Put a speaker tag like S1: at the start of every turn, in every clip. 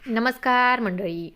S1: नमस्कार मंडळी.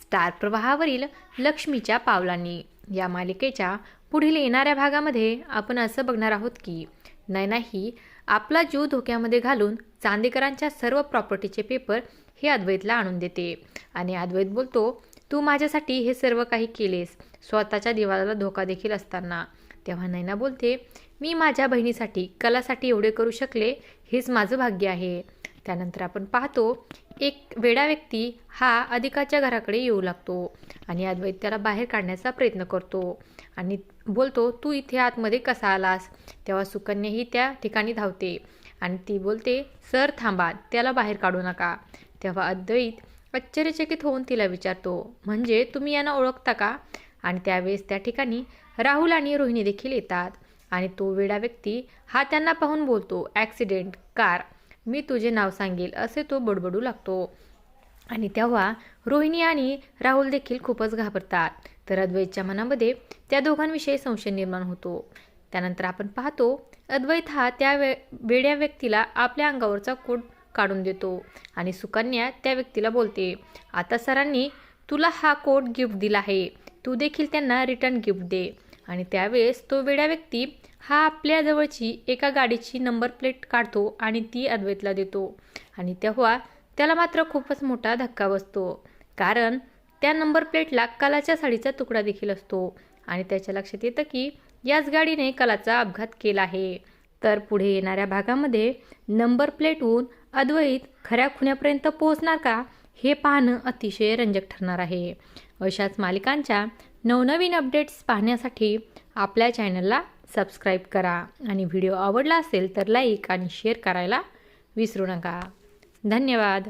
S1: स्टार प्रवाहावरील लक्ष्मीच्या पावलांनी या मालिकेच्या पुढील येणाऱ्या भागामध्ये आपण असं बघणार आहोत की नैना ही आपला जीव धोक्यामध्ये घालून चांदेकरांच्या सर्व प्रॉपर्टीचे पेपर हे अद्वैतला आणून देते आणि अद्वैत बोलतो, तू माझ्यासाठी हे सर्व काही केलेस, स्वतःच्या दिवाळाला धोका देखील असताना. तेव्हा नैना बोलते, मी माझ्या बहिणीसाठी कलासाठी एवढे करू शकले, हेच माझं भाग्य आहे. त्यानंतर आपण पाहतो एक वेडा व्यक्ती हा अधिकाच्या घराकडे येऊ लागतो आणि अद्वैत त्याला बाहेर काढण्याचा प्रयत्न करतो आणि बोलतो, तू इथे आतमध्ये कसा आलास. तेव्हा सुकन्या ही त्या ठिकाणी धावते आणि ती बोलते, सर थांबा, त्याला बाहेर काढू नका. तेव्हा अद्वैत आश्चर्यचकित होऊन तिला विचारतो, म्हणजे तुम्ही यांना ओळखता का. आणि त्यावेळेस त्या ठिकाणी राहुल आणि रोहिणी देखील येतात आणि तो वेडा व्यक्ती हा त्यांना पाहून बोलतो, ॲक्सिडेंट कार, मी तुझे नाव सांगेल, असे तो बडबडू लागतो. आणि तेव्हा रोहिणी आणि राहुल देखील खूपच घाबरतात. तर अद्वैतच्या मनामध्ये त्या दोघांविषयी संशय निर्माण होतो. त्यानंतर आपण पाहतो अद्वैत हा त्या वेड्या व्यक्तीला आपल्या अंगावरचा कोट काढून देतो आणि सुकन्या त्या व्यक्तीला बोलते, आता सरांनी तुला हा कोट गिफ्ट दिला आहे, तू देखील त्यांना रिटर्न गिफ्ट दे. आणि त्यावेळेस तो वेडा व्यक्ती हा आपल्या जवळची एका गाडीची नंबर प्लेट काढतो आणि ती अद्वैतला देतो. आणि तेव्हा त्याला मात्र खूपच मोठा धक्का बसतो, कारण त्या नंबर प्लेटला कलाच्या साडीचा तुकडा देखील असतो आणि त्याच्या लक्षात येतं की याच गाडीने कलाचा अपघात केला आहे. तर पुढे येणाऱ्या भागामध्ये नंबर प्लेटहून अद्वैत खऱ्या खुन्यापर्यंत पोहोचणार का, हे पाहणं अतिशय रंजक ठरणार आहे. अशाच मालिकांच्या नवनवीन अपडेट्स पाहण्यासाठी आपल्या चॅनलला सबस्क्राईब करा आणि व्हिडिओ आवडला असेल तर लाईक आणि शेअर करायला विसरू नका. धन्यवाद.